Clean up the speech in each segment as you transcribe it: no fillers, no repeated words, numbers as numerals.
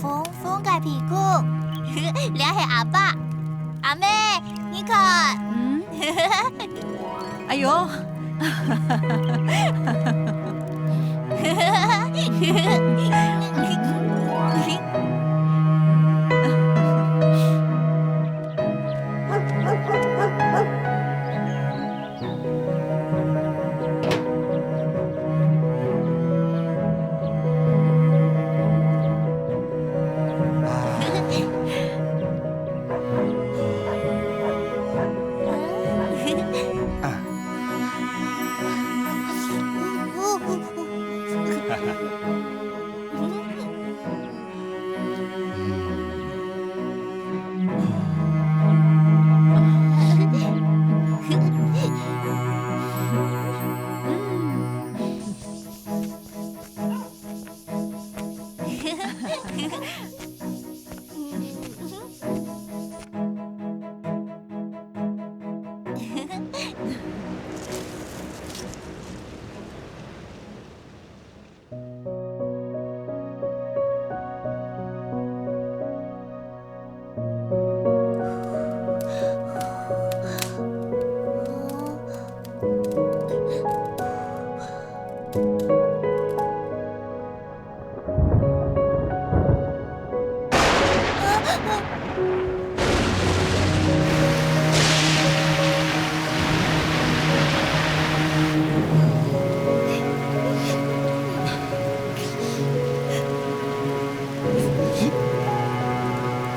风盖皮裤，俩系阿爸。阿妹，你看。哎呦！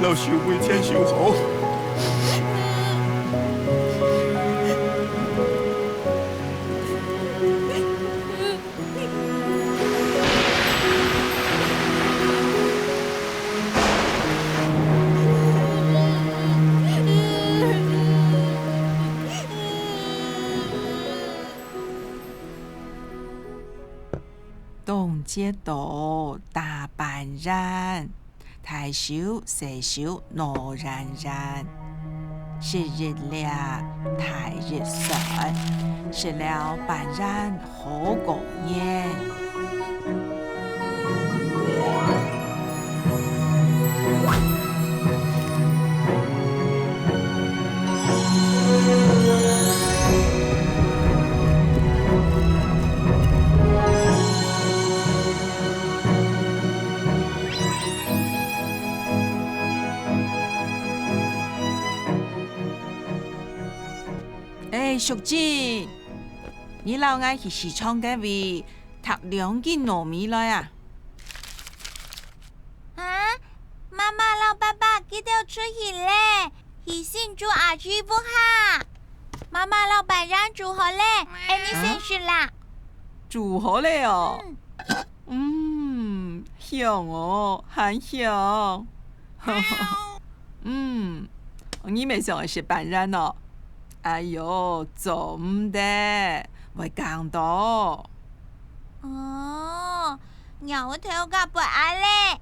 老朽为天守候。东街道大半人，太守细守闹然然。是日了太日神，是了半人好过年。淑珍，你老爱去市场嗰位读2斤糯米来啊！啊，妈妈、老爸爸记得出去嘞，去庆祝阿叔不哈？妈妈、老板让煮好嘞，你先去啦。煮好嘞哦。香哦，很香。你咪想是半人哦。哎呦，做唔得，会讲到。哦，让我头个不爱嘞。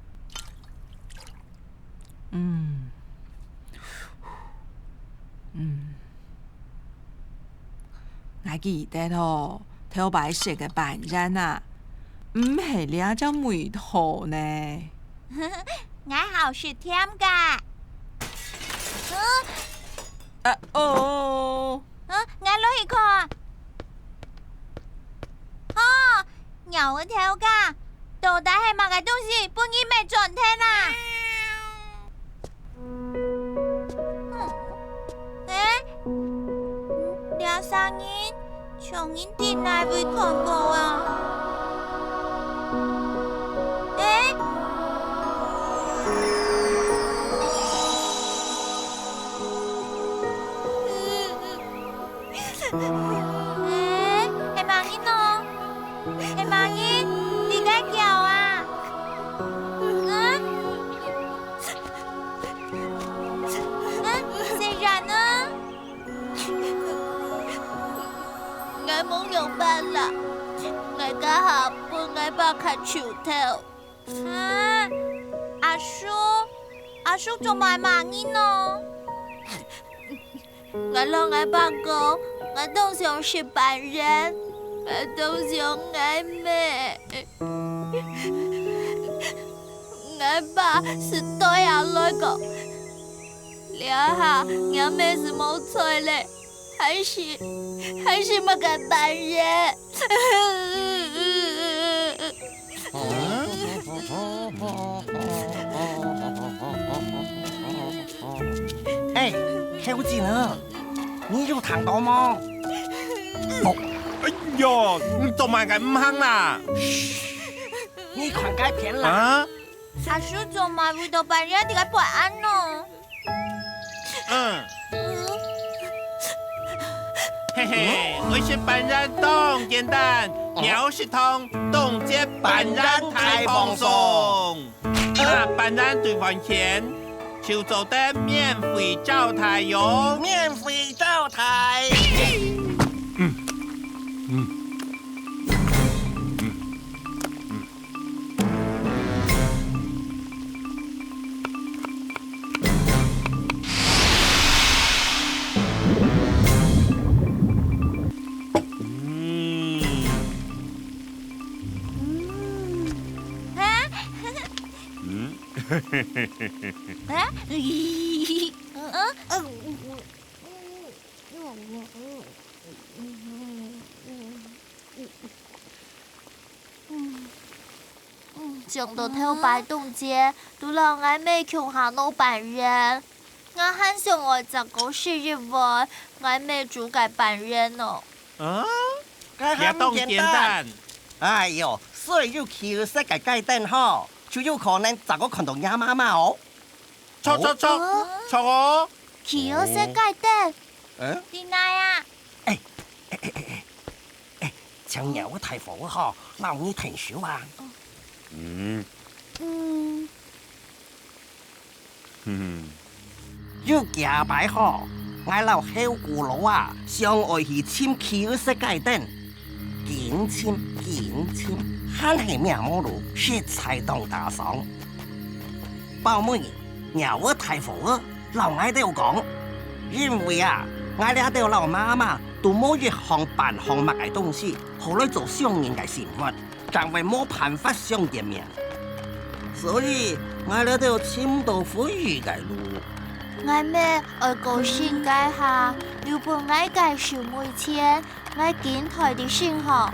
我記得咯，頭擺食嘅半人啊，唔係兩隻梅頭呢。我好是甜噶。我攞去看。哦，讓我頭個，到底係乜嘅東西？半夜未轉聽啦。兩聲音，從影電內會看過啊。係盲音咯，係盲音，點解叫啊？誰人呢？我冇用辦啦，我家下半夜把佢潮頭。阿叔仲賣盲音咯。我讓我爸講。我都想是半人，我都想愛妹，俺爸是对啊那个，俩下俺妹是冇错嘞，还是没敢扮人。哎，小姐呢？你有睇到嗎？哎呦，你做乜嘅唔肯啦？你看改片啦？啊？阿叔做埋會到扮人點解不安呢？嗯。嘿嘿，我是扮人董简单，鸟是通，董接扮人太放鬆。那扮人對飯錢，就做得免費招待喲。免費招待。上到頭擺動節，都讓我妹窮下老扮人。我很想我這個生日會，我妹煮個扮人哦。啊？也董简單。哎呦，所以要求識嘅雞蛋嗬，就有可能就我看到鴨媽媽哦。錯哦！企鵝色雞蛋。嗯？點解啊？將有太火嗬，鬧你停手啊！要假擺嗬，我老後咕嚕啊，上愛去簽企鵝色雞蛋，見簽，慳係咩冇路，食菜當大爽。寶妹，有我太火，老愛都講，因為啊，我哋都老媽媽都冇一項辦項目嘅東西，後來做商人嘅生活，但為冇辦法上點名，所以我哋都簽到富裕嘅路。我妹愛高興解下，要陪我介紹每天我見台的信號，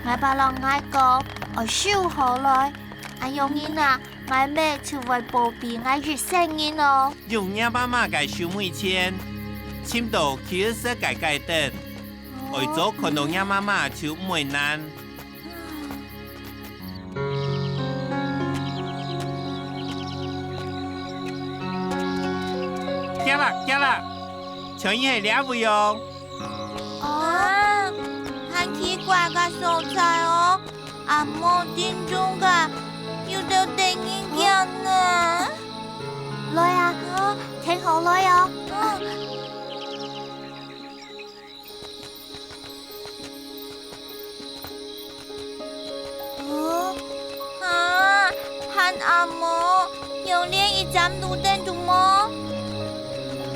我把人我講，我燒好來，我用人啊，我妹就會保庇我越生人哦。用媽媽嘅小妹錢，簽到企鵝色嘅雞蛋，為咗看到媽媽就唔會難。驚啦！長衣係兩會用。啊，很奇怪嘅素材哦，阿冇點中嘅，要到電影鏡呢。來啊，聽好來哦。喊阿冇，有練一盞路燈圖麼？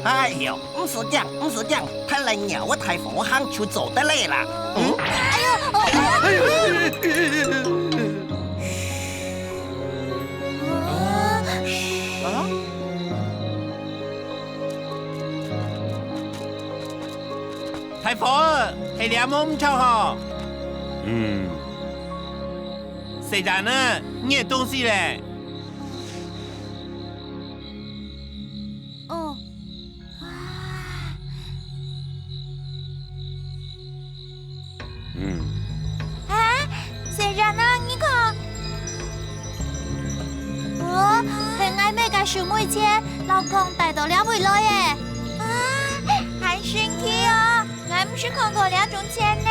哎呦，唔是這樣，睇嚟有我太火坑就做得嚟啦。太婆係兩毛唔錯嗬。誰然呢？你嘅東西咧？誰然呢？你看，係我妹嘅小妹錢，老公帶到兩位來耶！很神奇哦，我唔是看過兩種錢呢。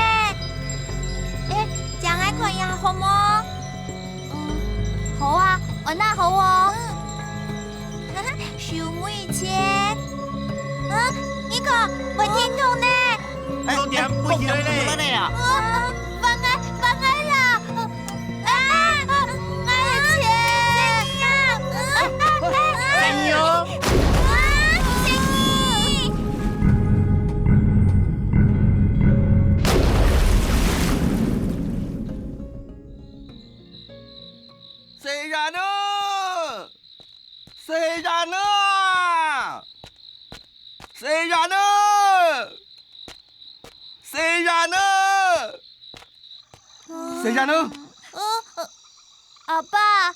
將來看一下好麼？好啊，我那好哦。小妹錢，你看我聽到呢。重點不起來咧。放開啦！我的錢！哎呦！誰然呢？虽然呢，虽然呢，虽然呢，阿爸，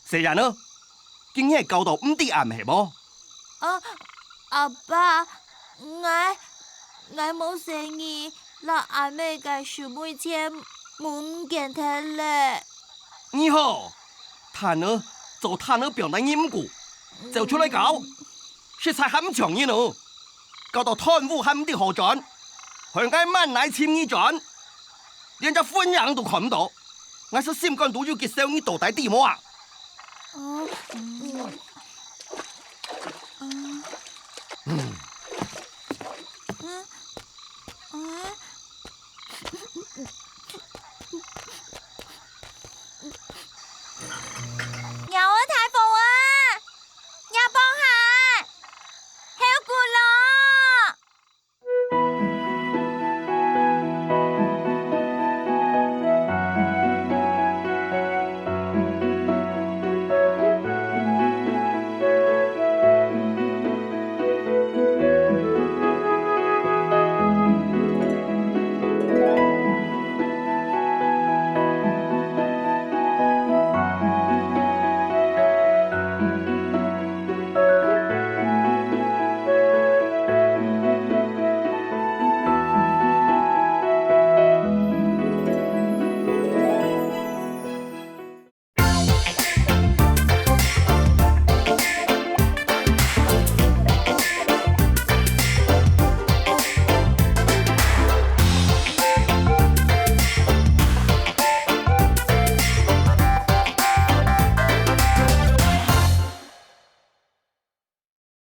虽然呢，今日高度唔得暗係冇？阿爸，我冇生意，那阿妹嘅小妹錢冇見睇咧。你好，他呢做他呢表達因故，就出嚟搞，實在很長意呢，搞到貪污很唔得好轉，向街萬奶簽呢轉，連隻歡迎都看唔到，我是心肝都要結受你到底啲麼啊？